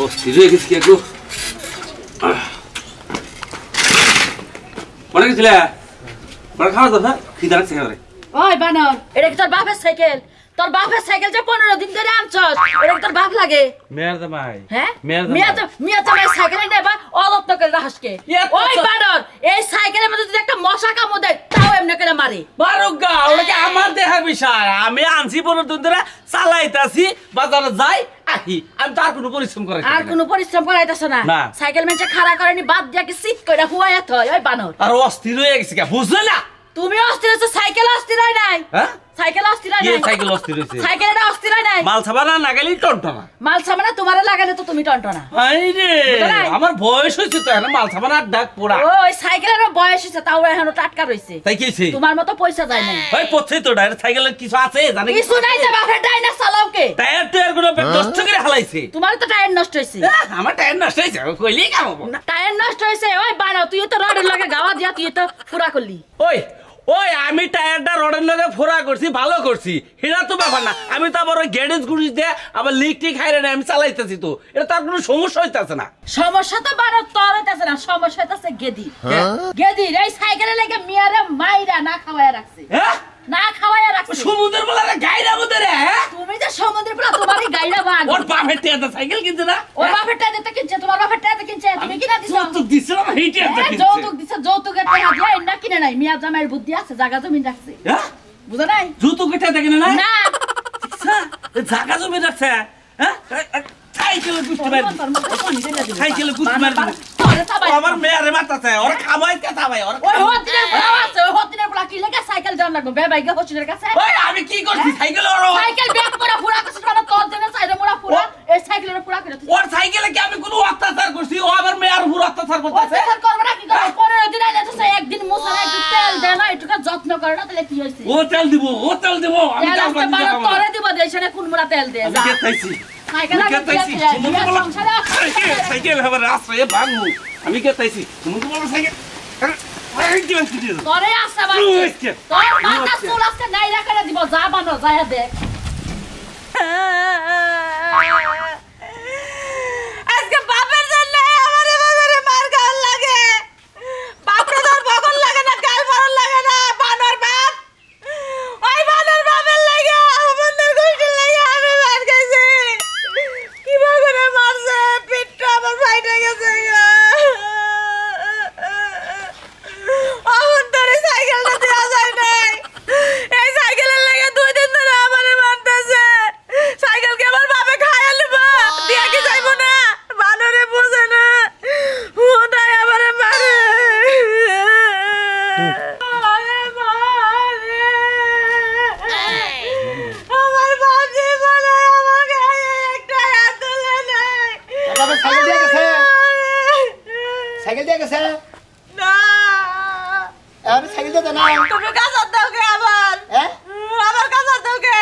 অস্থির হয়ে গেছি একটু অনেক ছিল খাওয়া দাও খিদা লাগছে একেবারে ওই বানর এটা কি তোর বাপের সাইকেল তোর বাপের সাইকেল যে 15 দিন ধরে আনছস এটা কি তোর বাপ লাগে মেয়ার জামাই হ্যাঁ মিয়া জামাই সাইকেল নেবা অলপ করে রাখসকে ওই বানর এই সাইকেলের মধ্যে যদি একটা মশা কামড় দেয় তাও এমনি করে মারে বারুগা ওটা কি আমার দেখার বিষয় আমি আনছি 15 দিন ধরে চালাইতাছি বাজারে যাই আহি আমি তার কোনো পরিশ্রম করাই আর কোনো পরিশ্রম করাইতাছ না সাইকেল মেনছে খাড়া করেনি বাদ দিয়া কি সিট কইরা হুয়ায়া থয় ওই বানর আর অস্থির হয়ে গেছে কি বুঝলে না তুমি অস্থির হচ্ছে সাইকেল অস্থির হয় নাই হ্যাঁ সাইকেল অস্থির হয় নাই সাইকেল অস্থির হইছে সাইকেলটা অস্থির হয় নাই মাল ছাবা না লাগালি টনটনা মাল ছাবা না তোমারে লাগালে তো তুমি টনটনা আই রে আমার বয়স হইছে তো এখন মাল ছাবা না ডাক পোড়া ওই সাইকেলের বয়স হইছে তাও এখনো টাটকা রইছে তাই কিছে তোমার মতো পয়সা যায় না ওই পড়ছে তো ডাইরেক্ট সাইকেলের কিছু আছে জানি কিছু নাই যে বাপের ডাইনা চালাও কে টায়ার টায়ার গুলো নষ্ট করে হালাইছে তোমার তো টায়ার নষ্ট হইছে আমার টায়ার নষ্ট হইছে কইলি কামাবো টায়ার নষ্ট হইছে ওই বানাও তুই তো রডের লাগে গাওয়া দিয়া তুই তো ফুরা করলি ওই ওই আমি টায়ারটা রডের লগে ফোড়া করছি ভালো করছি এটা তো ব্যাপার না আমি তো আবার ওই গ্যারেজ গুড়ি দিয়ে আবার লিক টিক হাইরে না আমি চালাইতেছি তো এটা তার কোনো সমস্যা হইতাছে না সমস্যা তো বারো তোর হইতাছে না সমস্যা হইতাছে গেদি গেদি এই সাইকেলে লাগে মিয়ারে মাইরা না খাওয়ায়া রাখছে হ্যাঁ না খাওয়ায়া রাখছে সমুদ্রের বলারে গাইরা মধ্যে রে তুমি যে সমুদ্রের বলা তোমারই গাইরা ভাগ ওর বাপের টায়ারটা সাইকেল কিনছে না ওর বাপের টায়ারটা কিনছে তোমার বাপের টায়ারটা কিনছে তুমি কিনা দিছো যৌতুক দিছ না হেইটারটা কিনছে যৌতুক দিছে যৌতুকের টাকা দিয়া না কিনে নাই মিয়া জামাইয়ের বুদ্ধি আছে জায়গা জমি রাখছে হ্যাঁ বুঝা নাই যৌতুকের টাকা কিনে না না জায়গা জমি রাখছে হ্যাঁ সাইকেলে গুষ্টি মার সাইকেলে গুষ্টি মার আমার মেয়ারে মারতাছে ওর খামাই কথা ভাই ওর ওই হতিনের বলা আছে ওই হতিনের বলা কি লেগে সাইকেল দাম লাগবে বেবাইগা হতিনের কাছে ওই আমি কি করছি সাইকেল ওর সাইকেল ব্যাক করে পুরা করছিস মানে তোর জন্য সাইডে মোড়া পুরা এই সাইকেলের পুরা করে ওর সাইকেলে কি আমি কোনো অত্যাচার করছি ও আবার মেয়ার উপর অত্যাচার করতেছে অত্যাচার করবে না কি করবে 15 দিন আইলে তো সে একদিন মুছারে একটু তেল দেয় না একটু যত্ন করে না তাহলে কি হইছে ও তেল দিব আমি কাল বাদ দিব তোরে দিব দেশনে কোন মোড়া তেল দে আমি কেতাইছি সাইকেল সাইকেল হবে রাস্তায় ভাঙু আমি কেতাইছি তুমি তো বলো সাইকেল তোরে আসা বাচ্চা তোর মাথা চুল আজকে নাইরা করে দিব যা বানো যায় দেখ আজকে বাপের জন্য আমারে বাজারে মার গাল লাগে বাপরে তোর বগল লাগে না গাল ভরল লাগে না বানর বাপ ওই বানর বাপের লাগে আমাদের গোষ্ঠীর লাগে আমি মার খাইছি কি বগরে মারছে পিঠটা আমার ফাইটে গেছে আমার তোরে সাইকেলটা দেওয়া যায় নাই এই সাইকেলের লাগে 2 দিন ধরে আমারে মারতেছে সাইকেলকে আমার বাপে খাইয়া লইবা দিয়া কি যাইবো না বানরে বুঝে না ওটাই আমারে মারে আমার বাপ যে বলে আমাকে একটা হাত তুলে নাই বাবা সাইকেল দিয়ে গেছে সাইকেল দিয়ে গেছে না আর সাইকেল দিয়ে না তুমি কাছে দাও কে আবার হ্যাঁ আমার কাছে দাও কে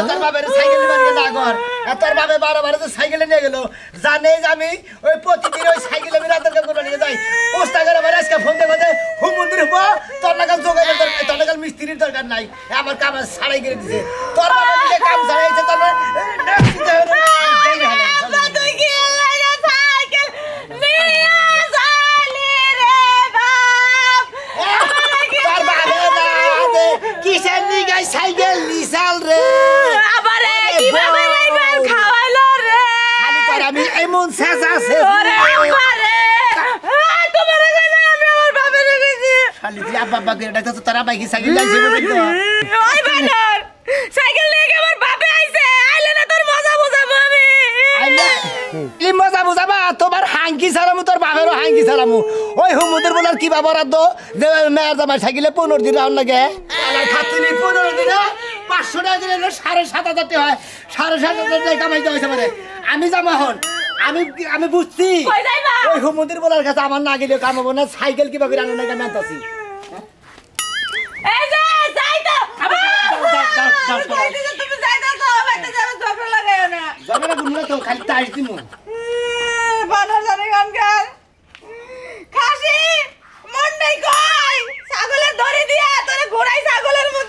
তোর বাবার সাইকেল নিয়ে গেল আগর তোর বাবা বারবার সাইকেলে নিয়ে গেল জানে আমি ওই প্রতিদিন ওই সাইকেলে আমি রাতের কাম করে নিয়ে যাই পোস্টা করে আবার আজকে ফোন দেবো যে হুম মন্দির হবো তোর লাগাল যোগাযোগ দরকার তোর লাগাল মিস্ত্রির দরকার নাই আমার কাম ছাড়াই করে দিছে তোর বাবা নিজে কাম ছাড়াইছে তোর কিসের নিগাই সাইকেল নিসাল রে আবারে কিভাবে লাইবার খাওয়াইলো রে খালি তোর আমি এমন শেষ আছে ওরে আবারে তোমারে কইলে আমি আমার বাপের কইছি খালি তুই আব্বা আব্বা করে ডাকছ তোর আব্বা কি সাইকেল লাইছে বলে তো ওই বানর সাইকেল নিয়ে আমার বাপে আইছে আইলে না তোর মজা বুঝাবো আমি আইলে এই মজা বুঝাবা তোমার হাঙ্কি সালামু তোর বাপেরও হাঙ্কি সালামু ওই হুমুদের বলার কি বাবার দো যে মেয়ের জামাই সাইকেলে 15 দিন রাউন্ড লাগে আরে খাতুনি 15 দিন 500 টাকা দিলে 7,500 টাকা হয় 7,500 টাকা কামাইতে হইছে মানে আমি জামা হন আমি বুঝছি কই যাইবা ওই হুমুদের বলার কাছে আমার না গেলে কামাবো না সাইকেল কিভাবে রান্না লাগে আমি আনতাছি এই যে যাই তো তুমি যাই তো আমাকে যাবে ঝগড়া লাগায়ো না ঝগড়া গুলো তো খালি টাইট দিমু বানর জানে গানকার খাসি মন নাই কই ছাগলের দড়ি দিয়া তোরে ঘোড়াই ছাগলের মতো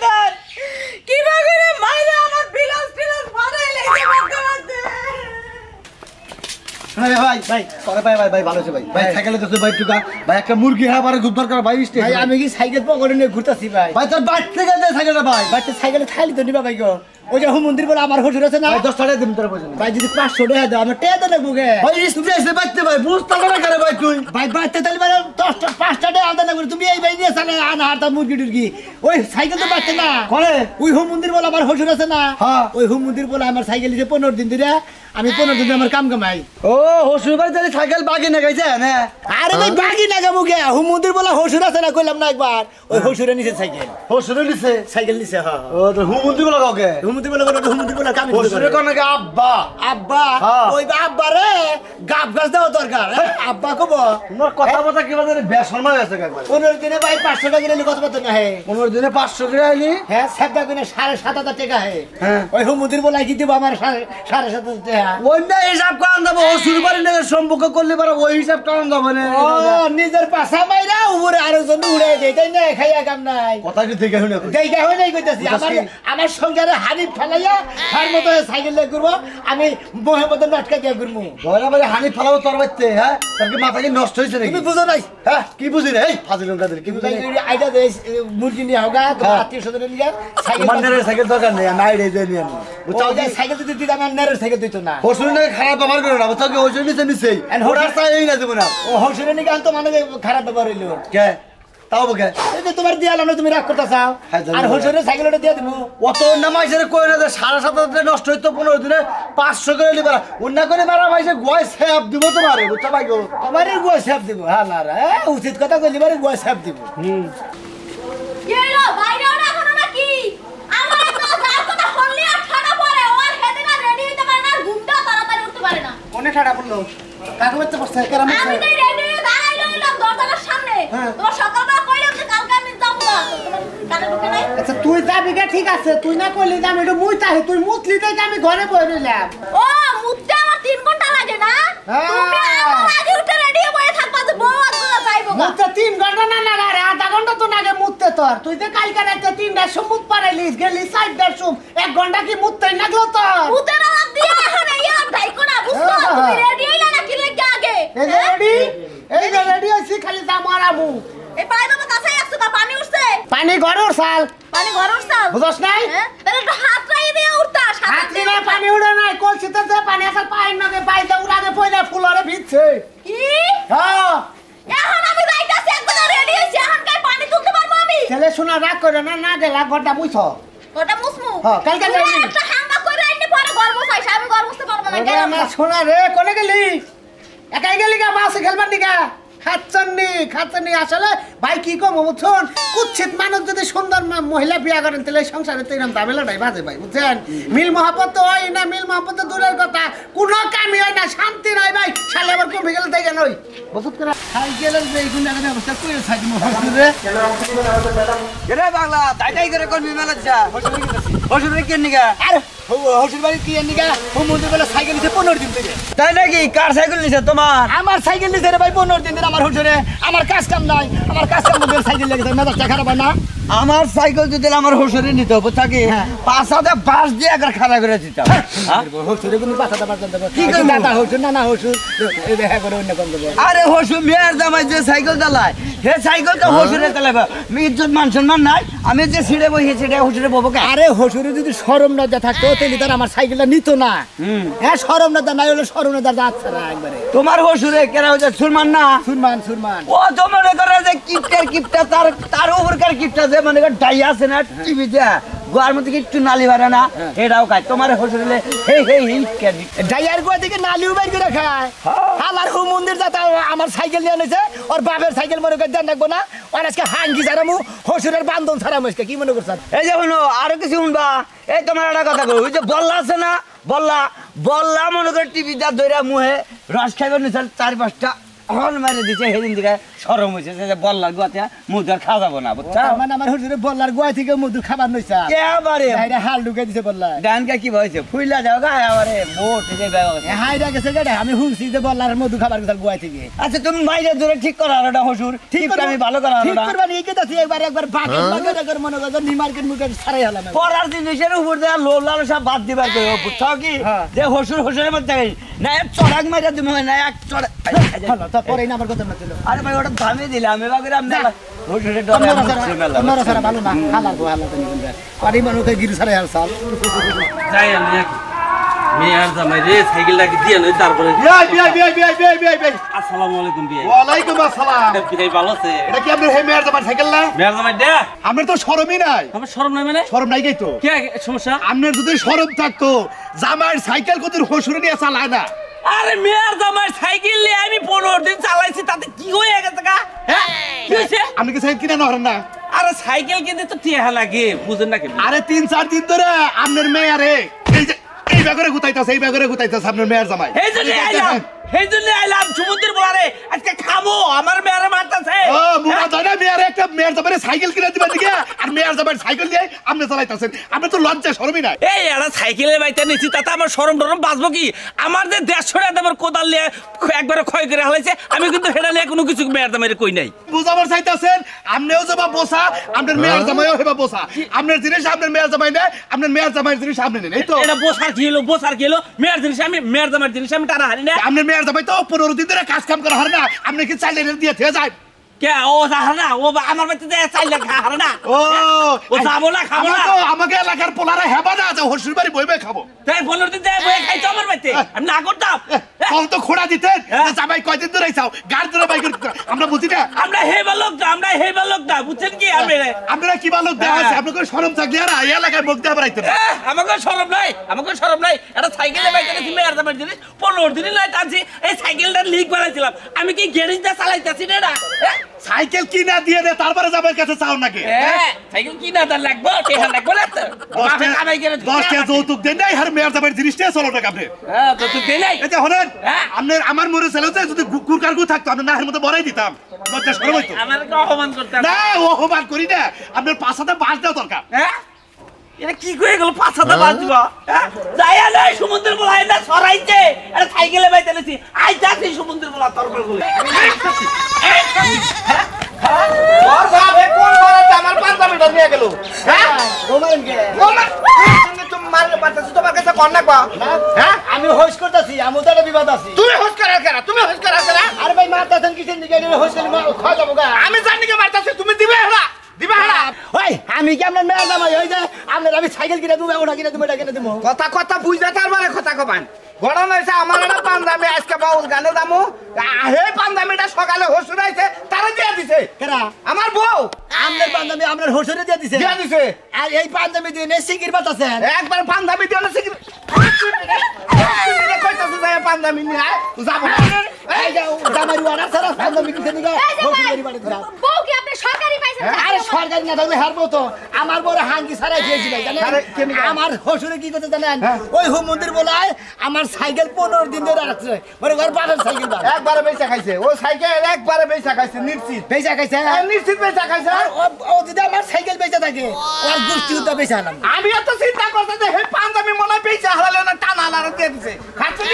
ভাই পরে ভাই ভাই ভাই ভালো আছে ভাই ভাই সাইকেলে তো ভাই টুকা ভাই একটা মুরগি হ্যাঁ বারে খুব দরকার ভাই স্টেজ ভাই আমি কি সাইকেল পকেটে নিয়ে ঘুরতাছি ভাই ভাই তোর বাড়ি থেকে দে সাইকেলটা ভাই বাচ্চা সাইকেলে খাইলি তো নিবা ভাই গো ওই যে হুম মন্দির বলে আমার হুজুর আছে না ভাই 10 টাকা দিন তোর পয়সা ভাই যদি 500 টাকা দাও আমি টেয়া দেব বুকে ভাই স্টেজে বাইতে ভাই বুঝতে না করে ভাই তুই ভাই বাচ্চা তাহলে মানে 10টা 5টা টাকা আলাদা না করে তুমি এই ভাই নিয়ে চালে আনা হারতা মুরগি টুরগি ওই সাইকেল তো বাচ্চা না করে ওই হুম মন্দির বলে আমার হুজুর আছে না হ্যাঁ। ওই হুম মন্দির বলে আমার সাইকেল যে 15 দিন ধরে আমি 15 দিন আমার কাম কামাই ও হসুর ভাই তাহলে সাইকেল বাগে না গাইছে না আরে ভাই বাকি না গা মুখে হুম মন্দির বলে হুজুর আছে না কইলাম না একবার ওই হুজুরে নিচে সাইকেল হসুরে নিছে সাইকেল নিচে হ্যাঁ ও তো হুমুন্দি বলা কাউকে হুম মন্দির বলে হুম মন্দির বলে কাম হসুরে কোন নাকি আব্বা আব্বা হ্যাঁ। ওই আব্বা রে গাব গাছ দেওয়া দরকার আব্বা কব তোমার কথা বলতে কি বাজে বেশরমা গেছে একবার 15 দিনে ভাই 500 টাকা নিলে কত পাতে না হে 15 দিনে 500 করে আইলি হ্যাঁ সেটা কিনে 7,500 টাকা হে হ্যাঁ। ওই হুমুদির বলাই কি দিব আমার 7,500 টাকা ওই না হিসাব কারণ দেবো হসুর বাড়ি না সম্পর্ক করলে পারে ওই হিসাব কারণ দেবো না ও নিজের পাশা মাইরা উপরে আরেকজন উড়ে দেয় তাই না খাইয়া কাম নাই কথা কি থেকে শুনে দেইটা হই নাই কইতাছি আমার সংসারে হানি ফেলাইয়া তার মতো সাইকেল লে করব আমি বহে মতো নাটকা দিয়া করব ধরা বাড়ি হানি ফেলাবো তোর বাড়িতে হ্যাঁ তোর কি মাথা কি নষ্ট হয়েছে নাকি তুমি বুঝো নাই হ্যাঁ কি বুঝি রে এই ফাজিল কাদের কি বুঝি আইডা দে মুরগি নিয়ে হোগা তো হ্যাঁ। আত্মীয় স্বজন নিয়ে সাইকেল তোমার নেড়ে সাইকেল দরকার নেই আমি আইডে দিয়ে নিয়ে বুঝছো ওই যে সাইকেল যদি দিতাম আমার নেরের সাইকেল দিত না হসুর নাকি খারাপ ব্যবহার করে না বুঝছো কি হসুর নিচে নিচেই And ওরা চাই এই না দেবো না ও হংসরে নিয়ে আনতো মানে খারাপ ব্যবহার হইলো কে তাও বকে এই যে তোমার দিয়া লানো তুমি রাগ করতে চাও হ্যাঁ, জানি আর ভাই। হংসরে সাইকেলটা দিয়ে দিমু অত অন্য মাইসের কই না যে 7,500 নষ্ট হইতো 15 দিনে 500 করে নিবা অন্য করে মারা মাইসে গয় সেব দিব তোমারে বুঝছো ভাই গো আমারই গুয়া সাপ দিব হ্যাঁ না রে উচিত কথা কইলি বারে গুয়া সাপ দিব এলো বাইরে ওরা এখনো নাকি আমার তো যার কথা শুনলি আর ঠাড়া পড়ে ওর হেদে না রেডি হইতে পারে না ঘুমটা তাড়াতাড়ি উঠতে পারে না কোনে ঠাড়া পড়লো কাকু বাচ্চা পড়ছে কেরাম আমি তো রেডি হয়ে দাঁড়াই রইলাম দরজার সামনে তোমার সকালবেলা কইলাম যে কালকে আমি যাবো না তো তোমার কানে ঢুকে নাই আচ্ছা তুই যাবি কে ঠিক আছে তুই না কইলি যে আমি একটু মুই তাহি তুই মুতলি দেখে আমি ঘরে বই রইলাম ও মুততে আমার 3 ঘন্টা লাগে না হ্যাঁ। তুমি আমার আগে উঠে রেডি হয়ে বসে থাকবা যে বউ আসবে যাইবো গা। মুততে 3 ঘন্টা না না রে আধা ঘন্টা তো নাগে মুততে তোর তুই যে কালকে রাতে 3টার সময় মুত পারাইলিস গেলি 4টার সময় 1 ঘন্টা কি মুততেই লাগলো তোর মুতে না দিয়া এখন এই আর ঢাইকো না বুঝছো হ্যাঁ। তুমি রেডি হইলা না কি লাগে আগে এই যে রেডি হইছি খালি যা মারামু এই পাই বাবা কাছে আসছো কা পানি উঠছে পানি ঘরে উড়ছাল পানি ঘর উঠছে বুঝছ নাই হ্যাঁ তাহলে একটু হাত রাই দিয়ে উঠতা হাত দিলে পানি উড়ে নাই কলসিতে যে পানি আছে পাইন নগে পাইতে উড়াগে পয়লা ফুলরে ভিজছে কি হ্যাঁ এখন আমি যাইতাছি একবার রেডি হইছি এখন কাই পানি তুলতে পারবো আমি ছেলে শোনা রাগ করে না না গেলা ঘরটা মুইছ ওটা মুসমু হ্যাঁ, কালকে তুমি যাইনি। একটা হাঙ্গা করে আইনি পরে ঘর বসাইছ আমি ঘর বসতে পারবো না ওরে আমার শোনা রে কোনে গেলি একাই গেলি গা মাছ খেলবার দিকা খাচ্ছনি আসলে ভাই কি কম বুঝছেন কুচ্ছিত মানুষ যদি সুন্দর মহিলা বিয়া করেন তাহলে সংসারে তো এরকম ঝামেলাটাই বাজে ভাই বুঝছেন মিল মহাপত তো হয় না মিল মহাপত তো দূরের কথা কোনো কামই হয় না শান্তি নাই ভাই শালে আবার কমে গেলে তাই কেন বসত করে সাইকেলের যে এইগুলো এখানে অবস্থা করে সাইকেল রে রে বাংলা তাই করে কোন বিমানত যা হসুরে কেন নিগা আর হসুর বাড়ি কি নিকা ও মন্দির বলে সাইকেল নিছে 15 দিন থেকে তাই নাকি কার সাইকেল নিছে তোমার আমার সাইকেল নিছে রে ভাই 15 দিন ধরে আমার হুজুরে আমার কাজ কাম নাই আমার কাজ কাম বলে সাইকেল লেগে মেজাজটা খারাপ হয় না আমার সাইকেল যদি আমার হসুরে নিতে হবে থাকি হ্যাঁ। পাঁচাতে বাস দিয়ে একবার খাড়া করে দিতাম হ্যাঁ? হুজুরে কোনো পাছাটা পাছাটা দেব কি কি করবো? দাদা হুজুর না না হুজুর এই দেখা করে অন্য কম দেব আরে হসু মেয়ের জামাই যে সাইকেল চালায় হে সাইকেল তো হসুরে চালাবে আমি ইজ্জত মান সম্মান নাই আমি যে ছিঁড়ে বসে সেটা হসুরে ববো কে আরে হুজুরে যদি শরম না থাকতো তাহলে তার আমার সাইকেলটা নিত না হ্যাঁ শরম না নাই হলে শরম না যাচ্ছে না একবারে তোমার হসুরে কেন হচ্ছে সুরমান না সুরমান ও তো মনে করে যে কিপটা তার উপরকার কিপটা যে মনে করে ডাই আছে না টিভি দেয়া গোয়ার মধ্যে একটু নালি বাড়ে না এটাও খায় তোমার হসুরে ডাইয়ার গোয়া থেকে নালিও বাইর করে খায় আমার হু মন্দির যাতে আমার সাইকেল নিয়ে এনেছে ওর বাপের সাইকেল মনে করে দেন রাখবো না আর আজকে হাঙ্গি ছাড়ামু হসুরের বান্ধন ছাড়ামু আজকে কি মনে করছেন এই যে শুনো আরো কিছু শুনবা এই তোমার একটা কথা কই ওই যে বল্লা আছে না বল্লা মনে করে টিভি দা দইরা মুহে রস খাইবে নিছাল 4-5টা হল মারে দিছে সেদিন দিকে সরম হয়েছে যে বল্লার গোয়াতে মুখ আর খাওয়া যাবো না বুঝছা মানে আমার হুজুরে বল্লার গোয়া থেকে মধু খাবার নইছা এবারে হাইরা হাল ঢুকে দিছে বল্লা ডানকা কি হয়েছে ফুইলা যাও গা এবারে বোট যে ব্যবস্থা হাইরা গেছে গেডা আমি হুঁসি যে বল্লার মধু খাবার গেছে গোয়া থেকে আচ্ছা তুমি মাইরে ধরে ঠিক করা ওটা হসুর ঠিক আমি ভালো করা ঠিক ওটা করবা নি কেতাছি একবার বাগের করে মনে করো নি মার্কেট মুকে ছাড়াই হলাম পরার জিনিসের উপর দেয়া লোভ লালসা বাদ দিবার কই বুঝছো কি হ্যাঁ। যে হসুরের মধ্যে না এক চড়াক মারা তুমি না এক চড়া হলো তো পরে না আমার কথা না ছিল আরে ভাই ওটা থামিয়ে দিলে আমি বাগরে আমি হোটেলে ডরে তোমরা সারা ভালো না হালাল গো হালাল তুমি পারি মানুষকে গিরু সারা আর সাল যাই আমি মেয়ার জামাই রে সাইকেলটাকে দিয়ে নই তারপরে বিয়াই আসসালামু আলাইকুম বিয়ে ওয়ালাইকুম আসসালাম বিয়ে ভালো আছে এটা কি আপনার হে মেয়ার জামাই সাইকেল না মেয়ার জামাই দে আপনার তো শরমই নাই আমার শরম নাই মানে শরম নাই তো কি সমস্যা আপনার যদি শরম থাকতো জামাইয়ের সাইকেল কত হসুরে নিয়ে চালায় না আরে মেয়ার জামাই সাইকেল নিয়ে আমি 15 দিন চালাইছি তাতে কি হয়ে গেছে কা হ্যাঁ কি হইছে আপনি কি সাইকেল কিনে নরেন না আরে সাইকেল কিনতে তো টিয়া লাগে বুঝেন না কেন আরে 3-4 দিন ধরে আপনার মেয়ারে এই ব্যাগরে গুতাইতাছে আপনার মেয়ার জামাই এই জন্য আইলাম সমুদ্রের বলারে আজকে খাবো আমার মেয়ারে মারতাছে ও বুড়া দাদা মেয়ারে একটা মেয়ার জামাইরে সাইকেল কিনে দিবেন দিকে আর মেয়ার জামাইয়ের সাইকেল দিয়ে আপনি চালাইতাছেন আপনি তো লজ্জা শরমই নাই এই এরা সাইকেলের বাইতে নিছি তাতে আমার শরম টরম বাঁচবো কি আমার যে 150 টাকা দামের কোদাল নিয়ে একবারে ক্ষয় করে হালাইছে আমি কিন্তু হেডা নিয়ে কোনো কিছু মেয়ার দামের কই নাই বুঝাবার চাইতাছেন আপনিও যাবা বসা আপনার মেয়ার জামাইও হেবা বসা আপনার জিনিস আপনার মেয়ার জামাই নেয় আপনার মেয়ার জামাইয়ের জিনিস আপনি নেন এই তো এটা বসার কি হলো মেয়ার জিনিস আমি মেয়ার জামাইয়ের জিনিস আমি টানা হারি না আপনার মেয়ার জামাই তো 15 দিন ধরে কাজ কাম করা হারে না আপনি কি চাইলে দিয়ে থেকে যায় কে ও হারে না ও আমার বাড়িতে চাইলে হারে না ও যাবো না খাবো না আমাকে এলাকার পোলারা হেবা না যে হসুর বাড়ি বইবে খাবো তাই 15 দিন বই খাইছো আমার বাড়িতে আমি না করতাম কল তো খোড়া দিতেন জামাই কয়দিন ধরে চাও গাড় ধরে বাইক আমরা বুঝি না আমরা হেবা লোক না বুঝছেন কি আপনারা কি বালক দেওয়া আছে আপনাকে শরম থাকলে আর এই এলাকায় মুখ দেওয়া রাখতেন আমাকে শরম নাই এটা সাইকেলে বাইতে গেছি মেয়ার জামাই জিনিস 15 দিন লাই টানছি এই সাইকেলটা লিক বানাইছিলাম আমি কি গ্যারেজ দা চালাইতাছি না সাইকেল কিনা দিয়ে দে তারপরে জামাইয়ের কাছে চাও নাকি সাইকেল কিনা দা লাগবে টেহা লাগবে না তো বাপে কামাই করে 10 টাকা যৌতুক দেন নাই আর মেয়ার জামাইয়ের জিনিসটা চলো টাকা আপনি তো তুই দে নাই এই যে হলেন আপনার আমার মরে ছেলেতে যদি কুরকারগু থাকতো আপনি নাহের মধ্যে বড়াই দিতাম লজ্জা শরম হইতো আমাকে অপমান করতে না অপমান করি না আপনার পাছাতে বাস দেওয়া দরকার এটা কি কই গেল পাছাতে বাস দিব যাইয়া নাই সমুদ্রের বলাই না সরাইছে আরে সাইকেলে বাইতে নেছি আইতাছি সমুদ্রের বলা তরবল বলে ওর ভাবে কোন ঘরে আমার পাঞ্জাবিটা নিয়ে গেল হ্যাঁ গোমারেন কে তুমি মারলে পারতেছ তোমার কাছে কোন না হ্যাঁ আমি হোস করতেছি আমুদারে বিবাদ আছে তুমি হোস করা কেন আরে ভাই মারতাছেন কিসের দিকে হোস করে খা যাবো গা আমি জানি কি মারতাছি তুমি দিবে হেলা ওই আমি কি আপনার মেয়ের জামাই ওই যে আপনার আমি সাইকেল কিনে দেবো ওটা কিনে দেবো এটা কিনে দেবো কথা বুঝতে তার মানে কথা কবান ঘটনা হয়েছে আমার একটা পাঞ্জাবি আজকে বাউল গানে দামু হে পাঞ্জাবিটা সকালে হসুর আইছে তারা দিয়ে দিছে কেরা আমার বউ আপনার পাঞ্জাবি আপনার হোসরে দিয়ে দিছে আর এই পাঞ্জাবি দিয়ে সিকির বাত আছে একবার পাঞ্জাবি দিয়ে না সিকির কইতাছে যায় পাঞ্জাবি নিয়ে যাব এই যাও জামাই ওয়ানা সারা পাঞ্জাবি কিনে নিগা হোসরে বাড়ি দিলাম বউ কি আপনি সরকারি পাইছেন আরে সরকারি না থাকলে হারবো তো আমার বড় হাঙ্গি সারাই দিয়েছি ভাই জানেন আমার হোসরে কি করতে জানেন ওই হোম মন্দির বলায় আমার সাইকেল 15 দিন ধরে রাখছে মানে ঘর বাড়ার সাইকেল দাও একবারে বেচা খাইছে ও সাইকেল একবারে বেচা খাইছে নিশ্চিত বেচা খাইছে নিশ্চিত বেচা খাইছে ও যদি আমার সাইকেল বেচা থাকে ওর গুষ্টি উদ্দা বেচা আনলাম আমি এত চিন্তা করতে যে হে পাঞ্জাবি মনে বেচা হারালে না টানা হারালে দিয়ে দিছে খাচ্ছে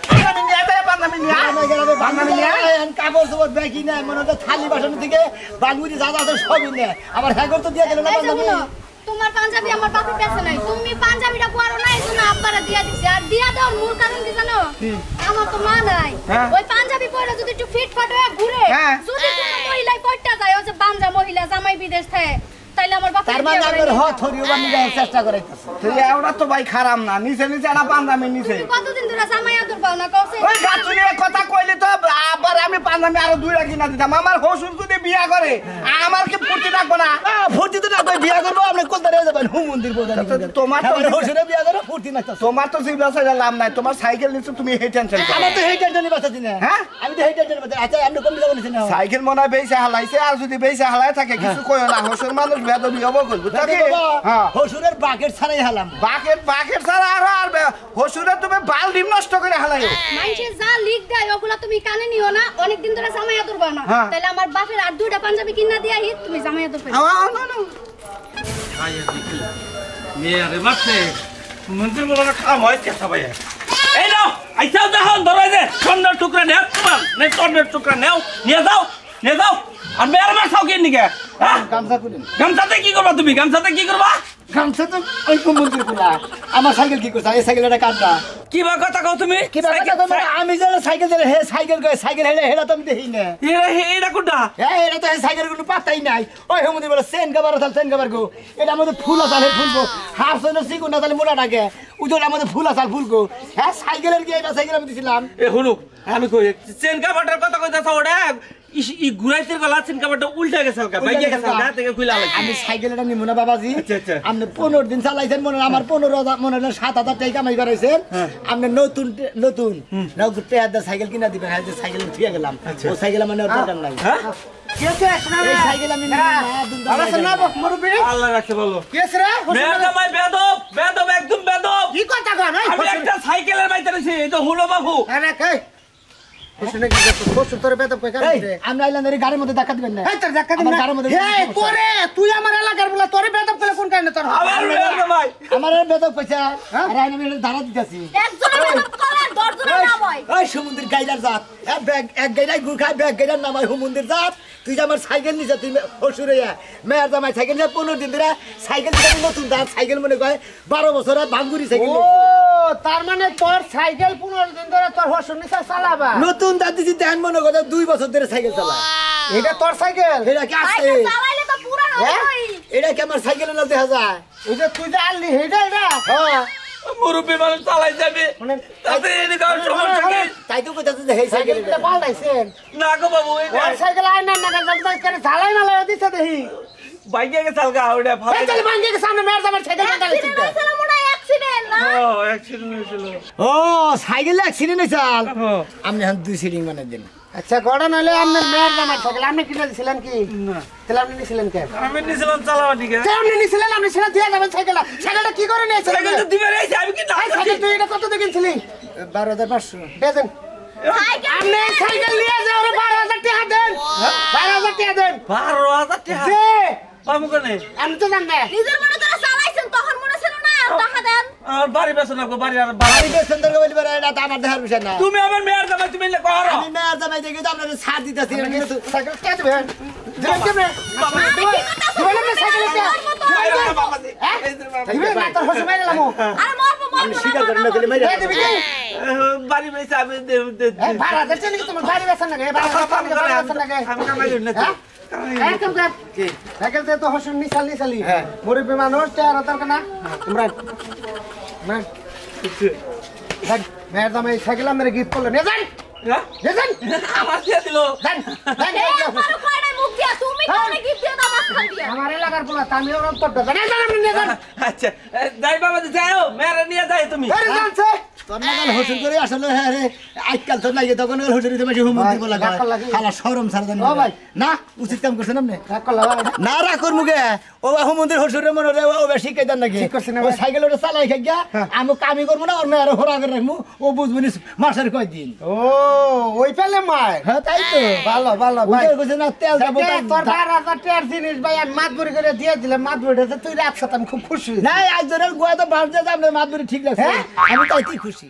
পাঞ্জাবি নিয়ে দেয় পাঞ্জাবি নিয়ে কাপড় চোপড় ব্যাগি নেয় মনে হচ্ছে থালি বাসন থেকে বাগুড়ি যা যা আছে সবই নেয় আবার হ্যাগর তো দিয়ে গেল না পাঞ্জাবি তোমার পাঞ্জাবি আমার বাপের কাছে নাই তুমি পাঞ্জাবিটা পরো না এজন্য আব্বারা দিয়া দিছে আর দিয়া দাও মূল কারণ কি জানো আমার তো মা নাই ওই পাঞ্জাবি পরে যদি একটু ফিটফাট হয়ে ঘুরে যদি কোনো মহিলাই পড়তা যায় ও যে বাঞ্জা মহিলা জামাই বিদেশ থাকে তাইলে আমার বাপের তার মানে আপনার হথরিও বানি যায় চেষ্টা করাইতাছে তুই এওটা তো ভাই খারাপ না নিচে একটা পাঞ্জাবি নিচে কতদিন ধরে জামাই আদর পাও না কওছে ওই গাছুনির কথা কইলে তো আবার আমি পাঞ্জাবি আরো 2 কিনা দিতাম আমার হসুর যদি বিয়া করে আমার কি ফুর্তি থাকবো না ফুর্তি তো না বিয়া করবো আপনি কোথায় যাবেন হুম মন্দির বোঝানি তোমার তো হোসরে বিয়া করে ফুর্তি না তোমার তো সেই ব্যবসা লাভ নাই তোমার সাইকেল নিছো তুমি এই টেনশন আমার তো এই টেনশনই বাঁচাচ্ছি না হ্যাঁ আমি তো এই টেনশন বাঁচাচ্ছি আচ্ছা আপনি কম যাবেন না সাইকেল মনে হয় বেচা হালাইছে আর যদি বেচা হালাই থাকে কিছু কই না হসুর মানুষ বেদবি হবো কইবো তাকে হসুরের বাকেট ছাড়াই হালাম বাকেট ছাড়া আর হসুরে তুমি বাল ডিম নষ্ট করে হালাইও মাইনছে যা লিক দেয় ওগুলা তুমি কানে নিও না অনেক দিন ধরে জামাই আদর পাও না তাইলে আমার বাপের আর 2টা পাঞ্জাবি কিনা দিয়া হি তুমি জামাই আদর পাও আয়া দেখি মেয়ারে মারছে মন্দির বলার কাম হয় চেষ্টা ভাই এই নাও আইসা দেখুন ধরে দে স্বর্ণের টুকরা নেও তোমার নেই স্বর্ণের টুকরা নেও নিয়ে যাও আর মেয়ার মার খাও কেন নিকে গামছা খুলেন গামছাতে কি করবা তুমি গামছাতে কি করবা খামছে তো ওই মন্দির গুলা আমার সাইকেল কি করছে এই সাইকেলটা কাটটা কি বা কথা কও তুমি কি আমি যে সাইকেল চালাই হে সাইকেল হেলা তো আমি দেখি না এটা কোনটা এটা তো সাইকেল কোনো পাত্তাই নাই ওই মন্দির বলে চেন কাবার আছে চেন কাবার গো এটা আমাদের ফুল আছে ফুলবো হাফ সৈন্য সিগুন না তাহলে মোটা ডাকে উজোর আমাদের ফুল আছে ফুলবো হ্যাঁ সাইকেলের কি এটা সাইকেল আমি দিছিলাম শুনো আমি কই চেন কাবাটার কথা কইতাছ ওটা ই ঘুরাইতে গলা চেন কাবাটা উল্টা গেছে হালকা বাইকে গেছে হালকা থেকে খুইলা লাগছে আমি সাইকেলটা নিমু না বাবাজি আচ্ছা। আপনি 15 দিন চালাইছেন মনে আমার 15,000 মনে 7,000 টাকা কামাই করাইছেন আপনি নতুন সাইকেল কিনা দিবেন হ্যাঁ যে সাইকেল উঠিয়ে গেলাম ও সাইকেল মানে দরকার নাই হ্যাঁ কি আছে এই সাইকেল আমি না মুরব্বি আল্লাহ রাখতে বলো কি আছে রে বেদমাই বেদব একদম বেদব কি কথা কন আমি একটা সাইকেলের বাইতে রইছি এই তো হলো বাবু আরে কই হোসেনে কি করছ হোসেন তোর বেদব কই কারণ রে আমি আইলাম এর গাড়ির মধ্যে ধাক্কা দিবেন না এই তোর ধাক্কা দিবেন না গাড়ির মধ্যে এই তোরে তুই আমার এলাকার বলা তোরে বেদব কইলে কোন কারণে তোর আবার বেদমাই আমার বেদব কইছা আরে আমি ধারা দিতাছি একজনের বেদব করে দশজনের নাম হয় ওই সমুদ্রের গাইডার জাত এক গাইডাই গুড় খায় ব্যাগ গাইডার নাম হয় সমুদ্রের জাত তুই যে আমার সাইকেল নিছ তুই হসুরে মেয়ের জামাই সাইকেল নিয়ে 15 দিন ধরে সাইকেল দিতে নতুন দাঁত সাইকেল মনে কয় 12 বছর ভাঙ্গুরি সাইকেল ও তার মানে তোর সাইকেল 15 দিন ধরে তোর হসুর নিচে চালাবা নতুন দাঁত দিছি দেন মনে করে 2 বছর ধরে সাইকেল চালায় এটা তোর সাইকেল এটা কি আছে সাইকেল চালাইলে তো পুরানো হই এটা কি আমার সাইকেল না দেখা যায় এই যে তুই যে আনলি হেডা এটা হ্যাঁ মুরব্বি মানুষ চালাই যাবে তাতে এনে কার সমস্যা কি তাই তো কইতাছে যে এই সাইকেল সাইকেলটা পাল্টাইছেন না গো বাবু ওর সাইকেল আইনা না গাছ করে ঝালাই মালাই দিছে দেখি বাইকে গেছে হালকা ওটা এই ফালে চল ভাঙ্গে কে সামনে মেয়ের জামার সাইকেল কাটালে অ্যাক্সিডেন্ট হইছিল মনে হয় অ্যাক্সিডেন্ট না ও অ্যাক্সিডেন্ট হয়েছিল ও সাইকেল অ্যাক্সিডেন্ট হইছাল হ্যাঁ। আপনি এখন 2 সিটিং বানাই দেন আচ্ছা গড়া নলে আপনার মেয়ের জামার সাইকেল আপনি কিনে দিছিলেন কি না তাহলে আপনি নিছিলেন কে আমি নিছিলাম চালাবা ঠিক আছে আপনি নিছিলেন আপনি সেটা দিয়ে যাবেন সাইকেলটা কি করে নিয়েছিলেন সাইকেল তো দিবে রে আমি কি না সাইকেল তুই এটা কত দিয়ে কিনছিলি 12,500 দেন সাইকেল আপনি সাইকেল নিয়ে যাও 12,000 টাকা দেন 12,000 টাকা দেন 12,000 টাকা যে পাবো কেন আমি তো জানি না নিজের মনে করে চালাইছেন তখন মনে ছিল না টাকা দেন আমার বাড়ি বেছ না গো বাড়ি আর বাড়ি বেসন দরকার বলি পারে এটা তো আমার দেখার বিষয় না তুমি আমার মেয়ের জামাই তুমি না করো আমি মেয়ের জামাই দেখে তো আপনাদের ছাড় দিতেছি সাইকেল কে দেবেন দেবেন কেমনে দেবেন না সাইকেল কে দিবেন না তোর হসে মাইরা লামু আরে মরবো আমি স্বীকার করি না গেলে মাইরা দিবি কি বাড়ি বেছ আমি ভাড়া দিতে নাকি তোমার বাড়ি বেচা নাকি ভাড়া বেচা নাকি আমি কামাই করি না একদম কাট সাইকেল তে তো হসে নিছালি মুরব্বি মানুষ তেরা দরকার না তোমরা মান মেয়ের দামে সাইকেল আমরা গিফট করলো নিয়ে যান আমার দিয়ে দিল যান যান একবারও কয় নাই মুখ দিয়া তুমি কোনে গিফট দিয়ে দাও মাছ খাই দিয়া আমার এলাকার পোলা আমি ওর অন্তরটা জানেন আপনি নিয়ে যান আচ্ছা যাই বাবা যাও মেরে নিয়ে যাই তুমি আরে জানছে তোর নাগাল হোসেন করে আসলে হ্যাঁ রে আজকাল তো নাই তখন হোসেন দিতে মাঝে হুমুন দিব লাগা রাগ লাগে। খালা শরম ছাড়া দেন ও ভাই। না উচিত কাম করছেন আপনি রাগ করলা ভাই না রাখর মুখে ও হুমুন্দির হোসেনের মনে রে ও বেশি শিখাই দেন নাকি ঠিক করছি না ও ভাই। সাইকেল ওটা চালাই খাই গিয়া আমি কামি করবো না ওর মেয়ের হোরা করে রাখবো ও বুঝবো নি মাসের কয়দিন ও ওই পেলে মায় হ্যাঁ তাই তো ভালো ভালো ভাই উঠে গেছে না তেল যাবো তোর 12,000 টাকার জিনিস ভাই আমি মাতবুরি করে দিয়ে দিলাম মাতবুরিটা তুই রাখছ আমি খুব খুশি না আজ ধরে গোয়া তো বাড়তে যাবে মাতবুরি ঠিক লাগছে আমি তাই খুশি